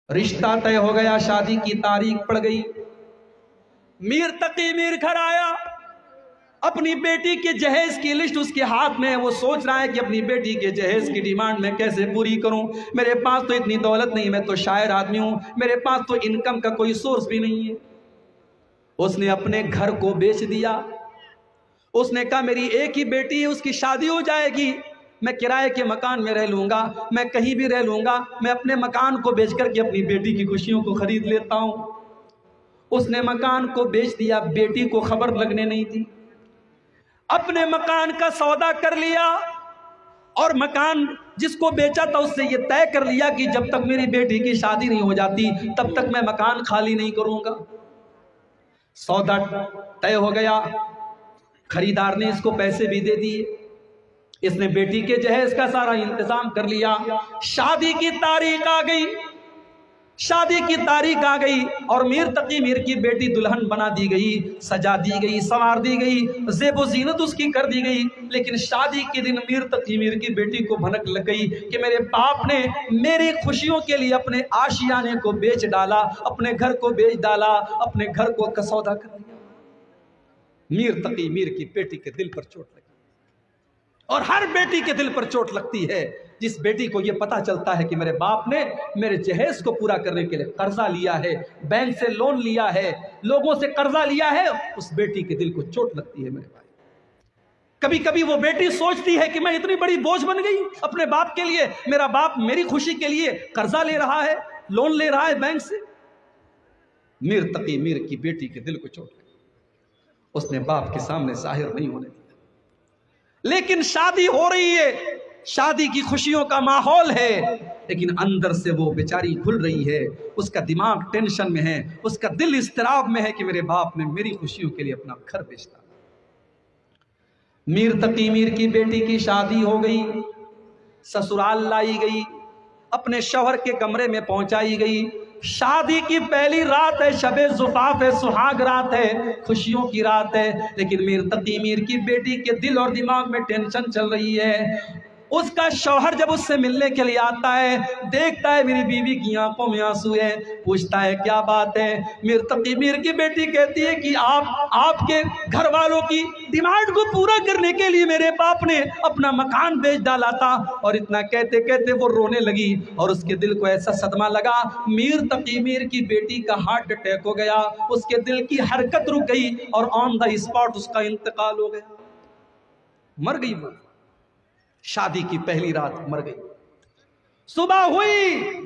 رشتہ طے ہو گیا، شادی کی تاریخ پڑ گئی، میر تقی میر گھر آیا، اپنی بیٹی کے جہیز کی لسٹ اس کے ہاتھ میں ہے، وہ سوچ رہا ہے کہ اپنی بیٹی کے جہیز کی ڈیمانڈ میں کیسے پوری کروں، میرے پاس تو اتنی دولت نہیں، میں تو شاعر آدمی ہوں، میرے پاس تو انکم کا کوئی سورس بھی نہیں ہے۔ اس نے اپنے گھر کو بیچ دیا، اس نے کہا میری ایک ہی بیٹی ہے، اس کی شادی ہو جائے گی، میں کرائے کے مکان میں رہ لوں گا، میں کہیں بھی رہ لوں گا، میں اپنے مکان کو بیچ کر کے اپنی بیٹی کی خوشیوں کو خرید لیتا ہوں۔ اس نے مکان کو بیچ دیا، بیٹی کو خبر لگنے نہیں دی، اپنے مکان کا سودا کر لیا، اور مکان جس کو بیچا تھا اس سے یہ طے کر لیا کہ جب تک میری بیٹی کی شادی نہیں ہو جاتی تب تک میں مکان خالی نہیں کروں گا۔ سودا طے ہو گیا، خریدار نے اس کو پیسے بھی دے دیے، اس نے بیٹی کے جہیز کا سارا انتظام کر لیا، شادی کی تاریخ آ گئی، شادی کی تاریخ آ گئی، اور میر تقی میر کی بیٹی دلہن بنا دی گئی، سجا دی گئی، سنوار دی گئی، زیب و زینت اس کی کر دی گئی، لیکن شادی کے دن میر تقی میر کی بیٹی کو بھنک لگ گئی کہ میرے باپ نے میری خوشیوں کے لیے اپنے آشیانے کو بیچ ڈالا، اپنے گھر کو بیچ ڈالا، اپنے گھر کو سودا کر لیا۔ میر تقی میر کی بیٹی کے دل پر چوٹ لگی، اور ہر بیٹی کے دل پر چوٹ لگتی ہے جس بیٹی کو یہ پتا چلتا ہے کہ میرے باپ نے میرے جہیز کو پورا کرنے کے لیے قرضہ لیا ہے، بینک سے لون لیا ہے، لوگوں سے قرضہ لیا ہے، اس بیٹی کے دل کو چوٹ لگتی ہے میرے بھائی۔ کبھی کبھی وہ بیٹی سوچتی ہے کہ میں اتنی بڑی بوجھ بن گئی اپنے باپ کے لیے، میرا باپ میری خوشی کے لیے قرضہ لے رہا ہے، لون لے رہا ہے بینک سے۔ میر تقی میر کی بیٹی کے دل کو چوٹ لگی، اس نے باپ کے سامنے ظاہر نہیں ہونے دیا، لیکن شادی ہو رہی ہے، شادی کی خوشیوں کا ماحول ہے، لیکن اندر سے وہ بیچاری گھل رہی ہے، اس کا دماغ ٹینشن میں ہے، اس کا دل اضطراب میں ہے کہ میرے باپ نے میری خوشیوں کے لیے اپنا گھر بیچ ڈالا۔ میر تقی میر کی بیٹی کی شادی ہو گئی، سسرال لائی گئی، اپنے شوہر کے کمرے میں پہنچائی گئی، شادی کی پہلی رات ہے، شب زفاف ہے، سہاگ رات ہے، خوشیوں کی رات ہے، لیکن میر تقی میر کی بیٹی کے دل اور دماغ میں ٹینشن چل رہی ہے۔ اس کا شوہر جب اس سے ملنے کے لیے آتا ہے، دیکھتا ہے میری بیوی کی آنکھوں میں آنسو ہے، پوچھتا ہے کیا بات ہے؟ میر تقی میر کی بیٹی کہتی ہے کہ آپ کے گھر والوں کی ڈیمانڈ کو پورا کرنے کے لیے میرے باپ نے اپنا مکان بیچ ڈالا تھا۔ اور اتنا کہتے کہتے وہ رونے لگی، اور اس کے دل کو ایسا صدمہ لگا، میر تقی میر کی بیٹی کا ہارٹ اٹیک ہو گیا، اس کے دل کی حرکت رک گئی، اور آن دا اسپاٹ اس کا انتقال ہو گیا، مر گئی وہ۔ شادی کی پہلی رات مر گئی۔ صبح ہوئی،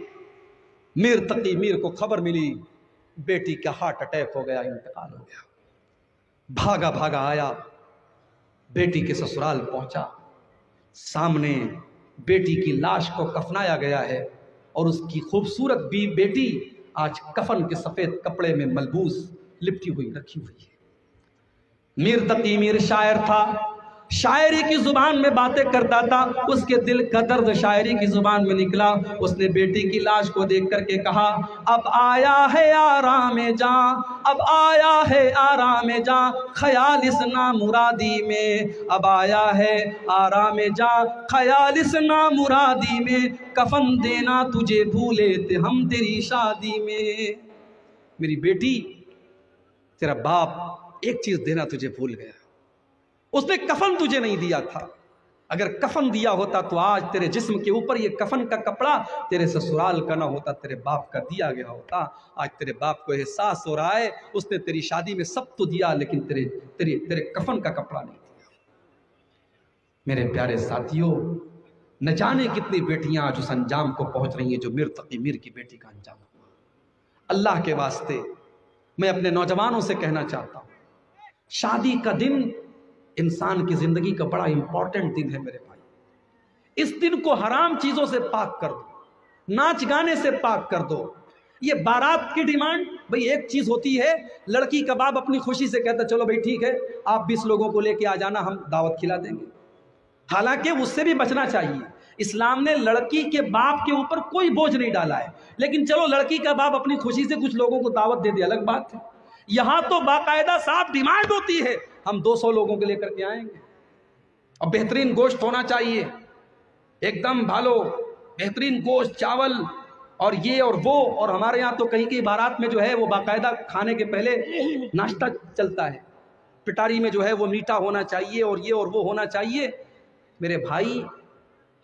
میر تقی میر کو خبر ملی بیٹی کا ہارٹ اٹیک ہو گیا، انتقال ہو گیا۔ بھاگا بھاگا آیا، بیٹی کے سسرال پہنچا، سامنے بیٹی کی لاش کو کفنایا گیا ہے، اور اس کی خوبصورت بیٹی آج کفن کے سفید کپڑے میں ملبوس لپٹی ہوئی رکھی ہوئی ہے۔ میر تقی میر شاعر تھا، شاعری کی زبان میں باتیں کرتا تھا، اس کے دل کا درد شاعری کی زبان میں نکلا۔ اس نے بیٹی کی لاش کو دیکھ کر کے کہا، اب آیا ہے آرام جاں، اب آیا ہے آرام جاں، خیال اس نامرادی میں، اب آیا ہے آرام جاں، خیال اس نامرادی میں، کفن دینا تجھے بھولے تھے ہم تیری شادی میں۔ میری بیٹی، تیرا باپ ایک چیز دینا تجھے بھول گیا، اس نے کفن تجھے نہیں دیا تھا، اگر کفن دیا ہوتا تو آج تیرے جسم کے اوپر یہ کفن کا کپڑا تیرے سسرال کا نہ ہوتا، تیرے باپ کا دیا گیا ہوتا۔ آج تیرے باپ کو احساس ہو رہا ہے اس نے تیری شادی میں سب تو دیا، لیکن تیرے کفن کا کپڑا نہیں دیا۔ میرے پیارے ساتھیوں، نہ جانے کتنی بیٹیاں آج اس انجام کو پہنچ رہی ہیں جو میر تقی میر کی بیٹی کا انجام ہوا۔ اللہ کے واسطے میں اپنے نوجوانوں سے کہنا چاہتا ہوں، شادی کا دن انسان کی زندگی کا بڑا امپورٹنٹ دن ہے میرے بھائی۔ اس دن کو حرام چیزوں سے پاک کر دو، ناچ گانے سے پاک کر دو۔ یہ بارات کی ڈیمانڈ، بھئی ایک چیز ہوتی ہے، لڑکی کا باپ اپنی خوشی سے کہتا چلو بھئی ٹھیک ہے، آپ 20 لوگوں کو لے کے آ جانا، ہم دعوت کھلا دیں گے۔ حالانکہ اس سے بھی بچنا چاہیے، اسلام نے لڑکی کے باپ کے اوپر کوئی بوجھ نہیں ڈالا ہے، لیکن چلو لڑکی کا باپ اپنی خوشی سے کچھ لوگوں کو دعوت دے دے، الگ بات ہے۔ یہاں تو باقاعدہ صاحب ڈیمانڈ ہوتی ہے، ہم 200 لوگوں کو لے کر کے آئیں گے، اور بہترین گوشت ہونا چاہیے، ایک دم بھالو، بہترین گوشت، چاول، اور یہ اور وہ، اور ہمارے یہاں تو کہیں کہیں بارات میں جو ہے وہ باقاعدہ کھانے کے پہلے ناشتہ چلتا ہے، پٹاری میں جو ہے وہ میٹھا ہونا چاہیے اور یہ اور وہ ہونا چاہیے۔ میرے بھائی،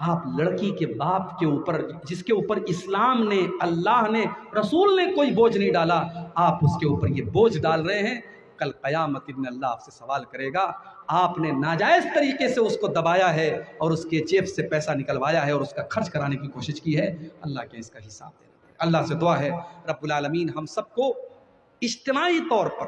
آپ لڑکی کے باپ کے اوپر، جس کے اوپر اسلام نے، اللہ نے، رسول نے کوئی بوجھ نہیں ڈالا، آپ اس کے اوپر یہ بوجھ ڈال رہے ہیں۔ کل قیامت میں اللہ آپ سے سوال کرے گا، آپ نے ناجائز طریقے سے اس کو دبایا ہے اور اس کے جیب سے پیسہ نکلوایا ہے اور اس کا خرچ کرانے کی کوشش کی ہے، اللہ کے اس کا حساب دینا۔ اللہ سے دعا ہے رب العالمین ہم سب کو اجتماعی طور پر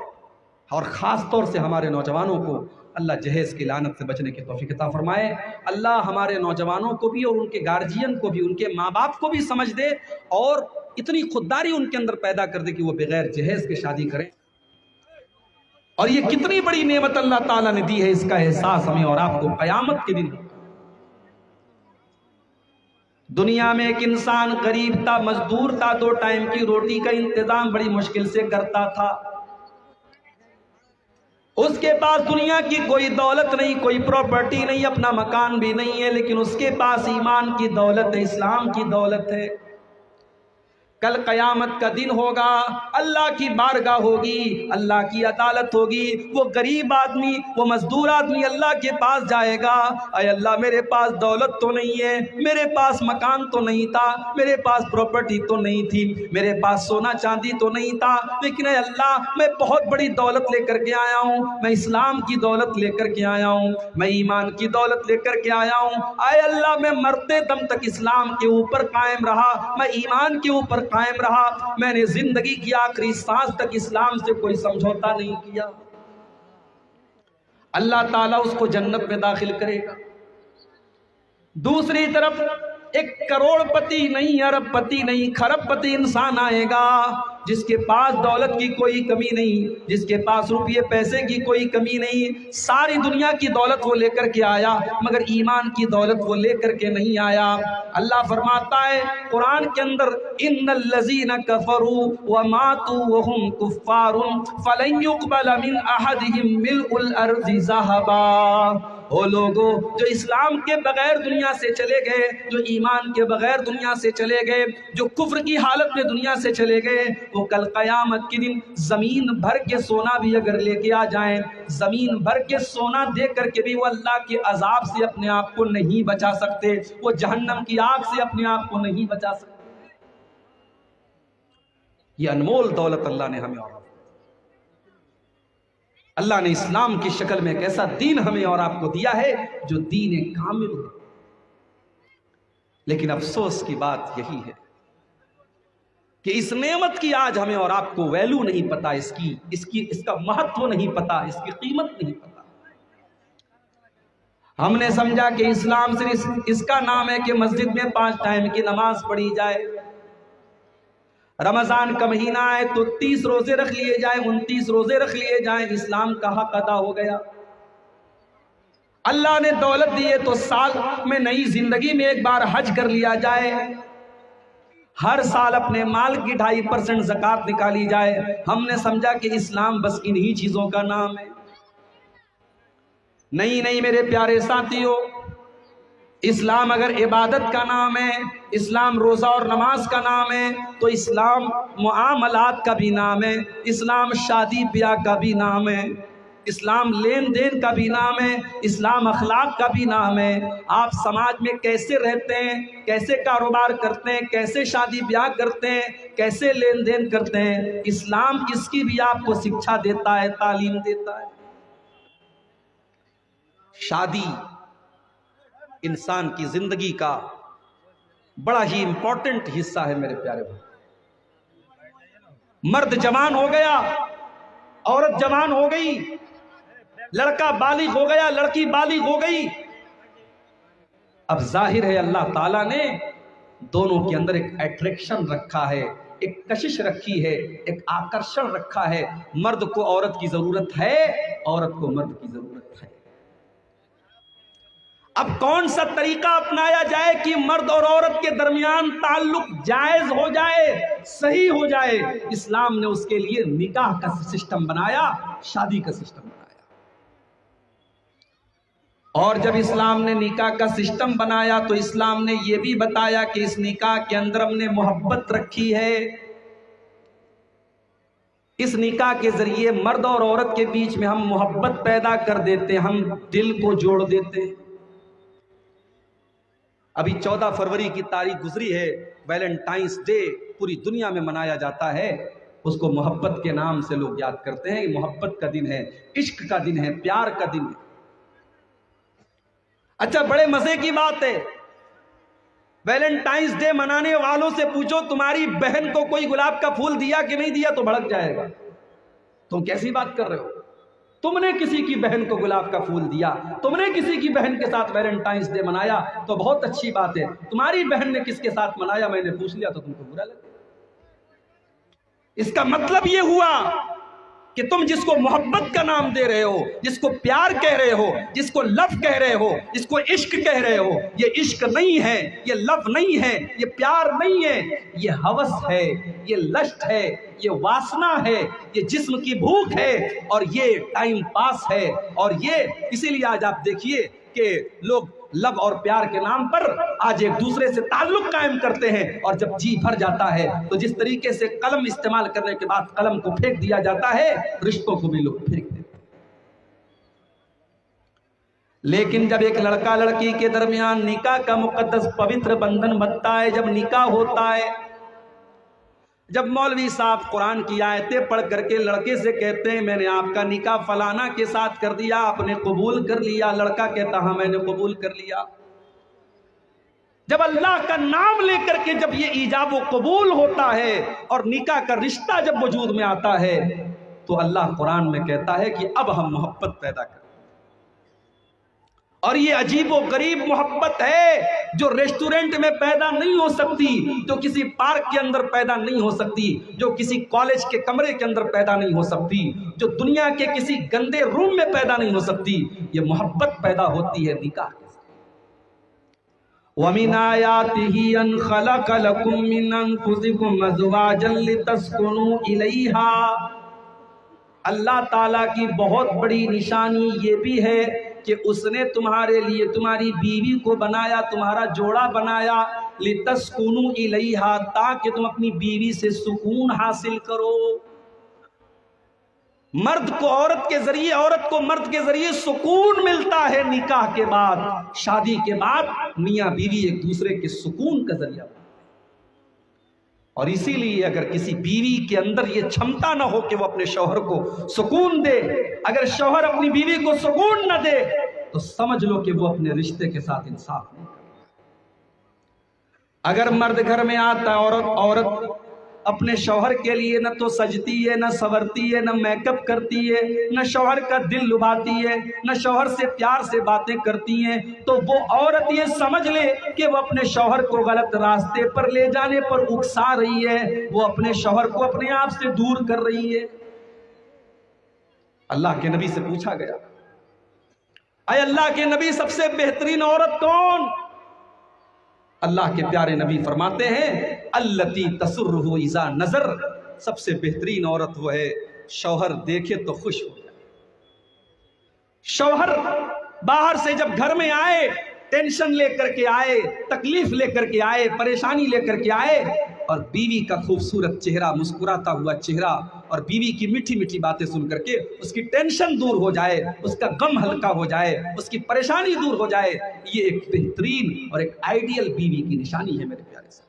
اور خاص طور سے ہمارے نوجوانوں کو اللہ جہیز کی لعنت سے بچنے کی توفیق عطا فرمائے۔ اللہ ہمارے نوجوانوں کو بھی اور ان کے گارجین کو بھی، ان کے ماں باپ کو بھی سمجھ دے اور اتنی خودداری ان کے اندر پیدا کر دے کہ وہ بغیر جہیز کے شادی کریں۔ اور یہ کتنی بڑی نعمت اللہ تعالیٰ نے دی ہے، اس کا احساس ہمیں اور آپ کو قیامت کے دن۔ دنیا میں ایک انسان غریب تھا، مزدور تھا، 2 ٹائم کی روٹی کا انتظام بڑی مشکل سے کرتا تھا۔ اس کے پاس دنیا کی کوئی دولت نہیں، کوئی پراپرٹی نہیں، اپنا مکان بھی نہیں ہے، لیکن اس کے پاس ایمان کی دولت ہے، اسلام کی دولت ہے۔ کل قیامت کا دن ہوگا، اللہ کی بارگاہ ہوگی، اللہ کی عدالت ہوگی، وہ غریب آدمی، وہ مزدور آدمی اللہ کے پاس جائے گا، اے اللہ میرے پاس دولت تو نہیں ہے، میرے پاس مکان تو نہیں تھا، میرے پاس پراپرٹی تو نہیں تھی، میرے پاس سونا چاندی تو نہیں تھا، لیکن اے اللہ میں بہت بڑی دولت لے کر کے آیا ہوں، میں اسلام کی دولت لے کر کے آیا ہوں، میں ایمان کی دولت لے کر کے آیا ہوں، اے اللہ میں مرتے دم تک اسلام کے اوپر قائم رہا، میں ایمان کے اوپر قائم رہا، میں نے زندگی کی آخری سانس تک اسلام سے کوئی سمجھوتا نہیں کیا۔ اللہ تعالیٰ اس کو جنت میں داخل کرے گا۔ دوسری طرف ایک کروڑ پتی نہیں، ارب پتی نہیں، کھرب پتی انسان آئے گا، جس کے پاس دولت کی کوئی کمی نہیں، جس کے پاس روپیے پیسے کی کوئی کمی نہیں، ساری دنیا کی دولت وہ لے کر کے آیا مگر ایمان کی دولت وہ لے کر کے نہیں آیا۔ اللہ فرماتا ہے قرآن کے اندر، ان الذین کفروا وماتوا وهم کفار فلن يقبل من احدهم ملء الارض ذهبا۔ وہ لوگوں جو اسلام کے بغیر دنیا سے چلے گئے، جو ایمان کے بغیر دنیا سے چلے گئے، جو کفر کی حالت میں دنیا سے چلے گئے، وہ کل قیامت کے دن زمین بھر کے سونا بھی اگر لے کے آ جائیں، زمین بھر کے سونا دے کر کے بھی وہ اللہ کے عذاب سے اپنے آپ کو نہیں بچا سکتے، وہ جہنم کی آگ سے اپنے آپ کو نہیں بچا سکتے۔ یہ انمول دولت اللہ نے ہمیں اور اللہ نے اسلام کی شکل میں ایک ایسا دین ہمیں اور آپ کو دیا ہے جو دین کامل ہے۔ لیکن افسوس کی بات یہی ہے کہ اس نعمت کی آج ہمیں اور آپ کو ویلیو نہیں پتا، اس کا مہتو نہیں پتا، اس کی قیمت نہیں پتا۔ ہم نے سمجھا کہ اسلام صرف اس کا نام ہے کہ مسجد میں 5 ٹائم کی نماز پڑھی جائے، رمضان کا مہینہ ہے تو 30 روزے رکھ لیے جائیں، 29 روزے رکھ لیے جائیں، اسلام کا حق ادا ہو گیا۔ اللہ نے دولت دی ہے تو سال میں نئی زندگی میں ایک بار حج کر لیا جائے، ہر سال اپنے مال کی 2.5% زکوٰۃ نکالی جائے۔ ہم نے سمجھا کہ اسلام بس انہی چیزوں کا نام ہے۔ نہیں میرے پیارے ساتھیوں، اسلام اگر عبادت کا نام ہے، اسلام روزہ اور نماز کا نام ہے، تو اسلام معاملات کا بھی نام ہے، اسلام شادی بیاہ کا بھی نام ہے، اسلام لین دین کا بھی نام ہے، اسلام اخلاق کا بھی نام ہے۔ آپ سماج میں کیسے رہتے ہیں، کیسے کاروبار کرتے ہیں، کیسے شادی بیاہ کرتے ہیں، کیسے لین دین کرتے ہیں، اسلام اس کی بھی آپ کو شکشا دیتا ہے، تعلیم دیتا ہے۔ شادی انسان کی زندگی کا بڑا ہی امپورٹنٹ حصہ ہے میرے پیارے بھائی۔ مرد جوان ہو گیا، عورت جوان ہو گئی، لڑکا بالغ ہو گیا، لڑکی بالغ ہو گئی، اب ظاہر ہے اللہ تعالیٰ نے دونوں کے اندر ایک اٹریکشن رکھا ہے، ایک کشش رکھی ہے، ایک آکرشن رکھا ہے۔ مرد کو عورت کی ضرورت ہے، عورت کو مرد کی ضرورت ہے۔ اب کون سا طریقہ اپنایا جائے کہ مرد اور عورت کے درمیان تعلق جائز ہو جائے، صحیح ہو جائے؟ اسلام نے اس کے لیے نکاح کا سسٹم بنایا، شادی کا سسٹم بنایا۔ اور جب اسلام نے نکاح کا سسٹم بنایا تو اسلام نے یہ بھی بتایا کہ اس نکاح کے اندر ہم نے محبت رکھی ہے۔ اس نکاح کے ذریعے مرد اور عورت کے بیچ میں ہم محبت پیدا کر دیتے، ہم دل کو جوڑ دیتے۔ ابھی 14 فروری کی تاریخ گزری ہے، ویلنٹائنس ڈے پوری دنیا میں منایا جاتا ہے۔ اس کو محبت کے نام سے لوگ یاد کرتے ہیں، محبت کا دن ہے، عشق کا دن ہے، پیار کا دن ہے۔ اچھا، بڑے مزے کی بات ہے، ویلنٹائنس ڈے منانے والوں سے پوچھو تمہاری بہن کو کوئی گلاب کا پھول دیا کہ نہیں دیا، تو بھڑک جائے گا۔ تم کیسی بات کر رہے ہو؟ تم نے کسی کی بہن کو گلاب کا پھول دیا، تم نے کسی کی بہن کے ساتھ ویلنٹائنس ڈے منایا تو بہت اچھی بات ہے، تمہاری بہن نے کس کے ساتھ منایا میں نے پوچھ لیا تو تم کو برا لگا۔ اس کا مطلب یہ ہوا کہ تم جس کو محبت کا نام دے رہے ہو، جس کو پیار کہہ رہے ہو، جس کو لو کہہ رہے ہو، جس کو عشق کہہ رہے ہو، یہ عشق نہیں ہے، یہ لو نہیں ہے، یہ پیار نہیں ہے، یہ ہوس ہے، یہ لشٹ ہے، یہ واسنا ہے، یہ جسم کی بھوک ہے، اور یہ ٹائم پاس ہے۔ اور یہ اسی لیے آج آپ دیکھیے کہ لوگ لو اور پیار کے نام پر آج ایک دوسرے سے تعلق قائم کرتے ہیں، اور جب جی بھر جاتا ہے تو جس طریقے سے قلم استعمال کرنے کے بعد قلم کو پھینک دیا جاتا ہے، رشتوں کو بھی لوگ پھینک دیتے ہیں۔ لیکن جب ایک لڑکا لڑکی کے درمیان نکاح کا مقدس پوتر بندھن بنتا ہے، جب نکاح ہوتا ہے، جب مولوی صاحب قرآن کی آیتیں پڑھ کر کے لڑکے سے کہتے ہیں میں نے آپ کا نکاح فلانا کے ساتھ کر دیا، آپ نے قبول کر لیا، لڑکا کہتا ہاں میں نے قبول کر لیا، جب اللہ کا نام لے کر کے جب یہ ایجاب و قبول ہوتا ہے اور نکاح کا رشتہ جب وجود میں آتا ہے تو اللہ قرآن میں کہتا ہے کہ اب ہم محبت پیدا کریں۔ اور یہ عجیب و غریب محبت ہے جو ریسٹورنٹ میں پیدا نہیں ہو سکتی، جو کسی پارک کے اندر پیدا نہیں ہو سکتی، جو کسی کالج کے کمرے کے اندر پیدا نہیں ہو سکتی، جو دنیا کے کسی گندے روم میں پیدا نہیں ہو سکتی، یہ محبت پیدا ہوتی ہے نکاح کے ساتھ۔ وَمِنْ آيَاتِهِ أَنْ خَلَقَ لَكُم مِّنْ أَنفُسِكُمْ أَزْوَاجًا لِتَسْكُنُوا إِلَيْهَا۔ اللہ تعالیٰ کی بہت بڑی نشانی یہ بھی ہے کہ اس نے تمہارے لیے تمہاری بیوی کو بنایا، تمہارا جوڑا بنایا، لِتَسْكُنُوا إِلَيْهَا، تاکہ تم اپنی بیوی سے سکون حاصل کرو۔ مرد کو عورت کے ذریعے، عورت کو مرد کے ذریعے سکون ملتا ہے نکاح کے بعد، شادی کے بعد میاں بیوی ایک دوسرے کے سکون کا ذریعہ بنتے ہیں۔ اور اسی لیے اگر کسی بیوی کے اندر یہ چھمتا نہ ہو کہ وہ اپنے شوہر کو سکون دے، اگر شوہر اپنی بیوی کو سکون نہ دے تو سمجھ لو کہ وہ اپنے رشتے کے ساتھ انصاف نہیں کرتا۔ اگر مرد گھر میں آتا ہے، عورت اپنے شوہر کے لیے نہ تو سجتی ہے، نہ سورتی ہے، نہ میک اپ کرتی ہے، نہ شوہر کا دل لبھاتی ہے، نہ شوہر سے پیار سے باتیں کرتی ہیں، تو وہ عورت یہ سمجھ لے کہ وہ اپنے شوہر کو غلط راستے پر لے جانے پر اکسا رہی ہے، وہ اپنے شوہر کو اپنے آپ سے دور کر رہی ہے۔ اللہ کے نبی سے پوچھا گیا، اے اللہ کے نبی سب سے بہترین عورت کون؟ اللہ کے پیارے نبی فرماتے ہیں التی تسرہ اذا نظر، سب سے بہترین عورت وہ ہے شوہر دیکھے تو خوش ہو جائے۔ شوہر باہر سے جب گھر میں آئے، ٹینشن لے کر کے آئے، تکلیف لے کر کے آئے، پریشانی لے کر کے آئے، اور بیوی کا خوبصورت چہرہ، مسکراتا ہوا چہرہ، اور بیوی کی میٹھی میٹھی باتیں سن کر کے اس کی ٹینشن دور ہو جائے، اس کا غم ہلکا ہو جائے، اس کی پریشانی دور ہو جائے، یہ ایک بہترین اور ایک آئیڈیل بیوی کی نشانی ہے میرے پیارے ساتھ۔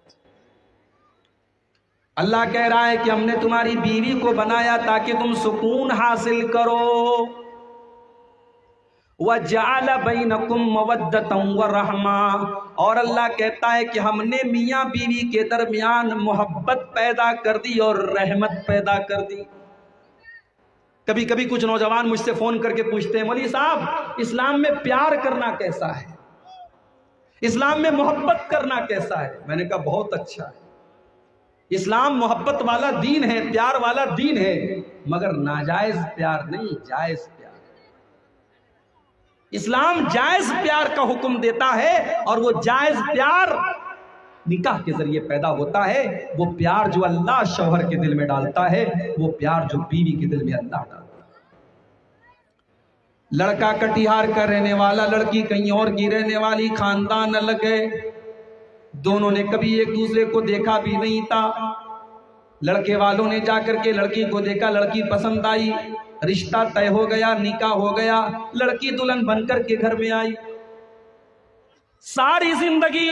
اللہ کہہ رہا ہے کہ ہم نے تمہاری بیوی کو بنایا تاکہ تم سکون حاصل کرو۔ وَجَعَلَ بَيْنَكُمْ مَوَدَّةً وَرَحْمَةً، اور اللہ کہتا ہے کہ ہم نے میاں بیوی کے درمیان محبت پیدا کر دی اور رحمت پیدا کر دی۔ کبھی کبھی کچھ نوجوان مجھ سے فون کر کے پوچھتے ہیں مولوی صاحب اسلام میں پیار کرنا کیسا ہے، اسلام میں محبت کرنا کیسا ہے؟ میں نے کہا بہت اچھا ہے، اسلام محبت والا دین ہے، پیار والا دین ہے، مگر ناجائز پیار نہیں، جائز پیار۔ اسلام جائز پیار کا حکم دیتا ہے، اور وہ جائز پیار نکاح کے ذریعے پیدا ہوتا ہے۔ وہ پیار جو اللہ شوہر کے دل میں ڈالتا ہے، وہ پیار جو بیوی کے دل میں اللہ ڈالتا ہے۔ لڑکا کٹیہار کا رہنے والا، لڑکی کہیں اور کی رہنے والی، خاندان الگ ہے، دونوں نے کبھی ایک دوسرے کو دیکھا بھی نہیں تھا۔ لڑکے والوں نے جا کر کے لڑکی کو دیکھا، لڑکی پسند آئی، رشتہ طے ہو گیا، نکاح ہو گیا، لڑکی دلہن بن کر کے گھر میں آئی۔ ساری زندگی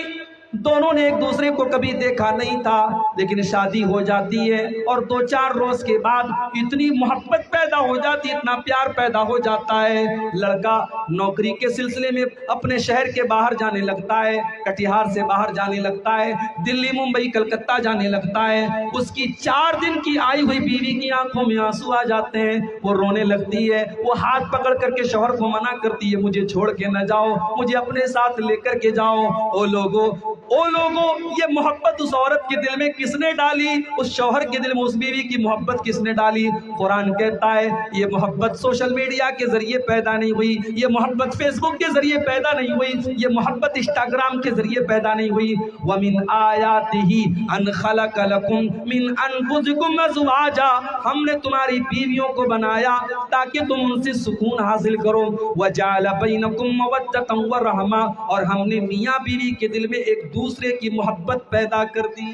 دونوں نے ایک دوسرے کو کبھی دیکھا نہیں تھا، لیکن شادی ہو جاتی ہے اور 2-4 روز کے بعد اتنی محبت پیدا ہو جاتی، اتنا پیار پیدا ہو جاتا ہے، لڑکا نوکری کے سلسلے میں اپنے شہر کے باہر جانے لگتا ہے، کٹیہار سے باہر جانے لگتا ہے، دلی، ممبئی، کلکتہ جانے لگتا ہے۔ اس کی 4 دن کی آئی ہوئی بیوی کی آنکھوں میں آنسو آ جاتے ہیں، وہ رونے لگتی ہے، وہ ہاتھ پکڑ کر کے شوہر کو منع کرتی ہے، مجھے چھوڑ کے نہ جاؤ، مجھے اپنے ساتھ لے کر کے جاؤ۔ او لوگوں، یہ محبت اس عورت کے دل میں کس نے ڈالی؟ اس شوہر کے دل میں اس بیوی کی محبت کس نے ڈالی؟ قرآن کہتا ہے یہ محبت سوشل میڈیا کے ذریعے پیدا نہیں ہوئی، یہ محبت فیس بک کے ذریعے پیدا نہیں ہوئی، یہ محبت انسٹاگرام کے ذریعے پیدا نہیں ہوئی۔ وَمِنْ آيَاتِهِ أَنْ خَلَقَ لَكُمْ مِنْ أَنْفُسِكُمْ أَزْوَاجًا، ہم نے تمہاری بیویوں کو بنایا تاکہ تم ان سے سکون حاصل کرو۔ وَجَعَلَ بَيْنَكُمْ مَوَدَّةً وَرَحْمَةً، اور ہم نے میاں بیوی کے دل میں ایک دوسرے کی محبت پیدا کر دی۔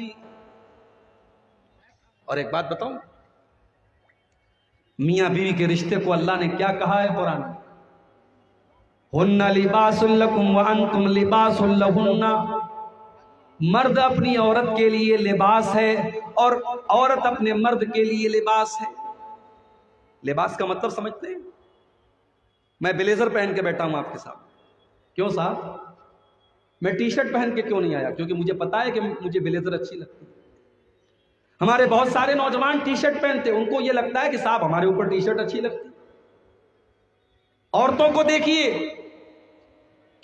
اور ایک بات بتاؤں، میاں بیوی کے رشتے کو اللہ نے کیا کہا ہے قرآن میں؟ ہن لباس لکم وانتم لباس لہن، مرد اپنی عورت کے لیے لباس ہے اور عورت اپنے مرد کے لیے لباس ہے۔ لباس کا مطلب سمجھتے ہیں؟ میں بلیزر پہن کے بیٹھا ہوں آپ کے ساتھ، کیوں صاحب؟ میں ٹی شرٹ پہن کے کیوں نہیں آیا؟ کیونکہ مجھے پتا ہے کہ مجھے بلیزر اچھی لگتی ہے۔ ہمارے بہت سارے نوجوان ٹی شرٹ پہنتے ہیں، ان کو یہ لگتا ہے کہ صاحب ہمارے اوپر ٹی شرٹ اچھی لگتی ہے۔ عورتوں کو دیکھیے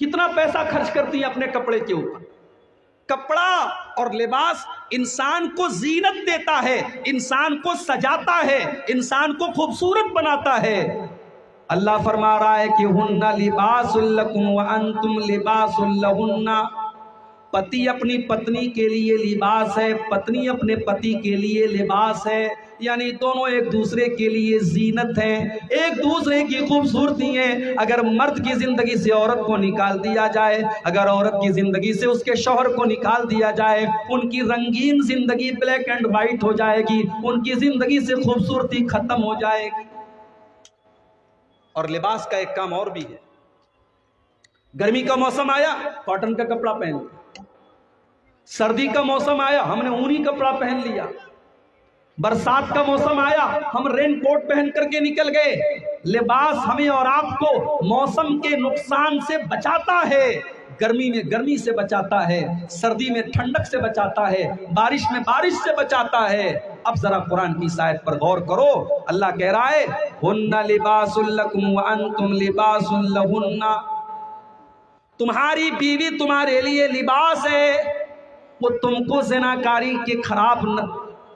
کتنا پیسہ خرچ کرتی ہیں اپنے کپڑے کے اوپر۔ کپڑا اور لباس انسان کو زینت دیتا ہے، انسان کو سجاتا ہے، انسان کو خوبصورت بناتا ہے۔ اللہ فرما رہا ہے کہ ہن لباس لکم وانتم لباس لہن، پتی اپنی پتنی کے لیے لباس ہے، پتنی اپنے پتی کے لیے لباس ہے، یعنی دونوں ایک دوسرے کے لیے زینت ہیں، ایک دوسرے کی خوبصورتی ہیں۔ اگر مرد کی زندگی سے عورت کو نکال دیا جائے، اگر عورت کی زندگی سے اس کے شوہر کو نکال دیا جائے، ان کی رنگین زندگی بلیک اینڈ وائٹ ہو جائے گی، ان کی زندگی سے خوبصورتی ختم ہو جائے گی۔ اور لباس کا ایک کام اور بھی ہے، گرمی کا موسم آیا کاٹن کا کپڑا پہن لیا، سردی کا موسم آیا ہم نے اونی کپڑا پہن لیا، برسات کا موسم آیا ہم رین کوٹ پہن کر کے نکل گئے۔ لباس ہمیں اور آپ کو موسم کے نقصان سے بچاتا ہے، گرمی میں گرمی سے بچاتا ہے، سردی میں ٹھنڈک سے بچاتا ہے، بارش میں بارش سے بچاتا ہے۔ اب ذرا قرآن کی اس آیت پر غور کرو، اللہ کہہ رہا ہے ہن لباس لکم وانتم لباس لہن، تمہاری بیوی تمہارے لیے لباس ہے، وہ تم کو زناکاری کے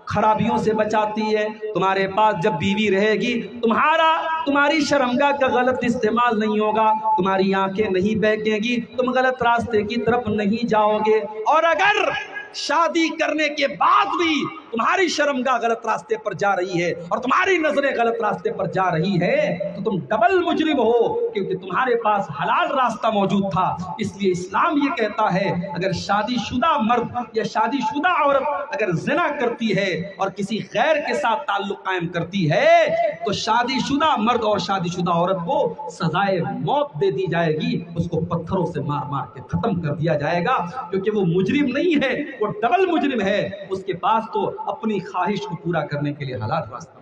خرابیوں سے بچاتی ہے۔ تمہارے پاس جب بیوی رہے گی تمہاری شرمگاہ کا غلط استعمال نہیں ہوگا، تمہاری آنکھیں نہیں بہکیں گی، تم غلط راستے کی طرف نہیں جاؤ گے۔ اور اگر شادی کرنے کے بعد بھی تمہاری شرمگاہ غلط راستے پر جا رہی ہے اور تمہاری نظریں غلط راستے پر جا رہی ہے تو تم ڈبل مجرم ہو، کیونکہ تمہارے پاس حلال راستہ موجود تھا۔ اس لیے اسلام یہ کہتا ہے اگر شادی شدہ مرد یا شادی شدہ عورت اگر زنا کرتی ہے اور کسی غیر کے ساتھ تعلق قائم کرتی ہے تو شادی شدہ مرد اور شادی شدہ عورت کو سزائے موت دے دی جائے گی، اس کو پتھروں سے مار مار کے ختم کر دیا جائے گا، کیونکہ وہ مجرم نہیں ہے، وہ ڈبل مجرم ہے، اس کے پاس تو اپنی خواہش کو پورا کرنے کے لیے حلال راستہ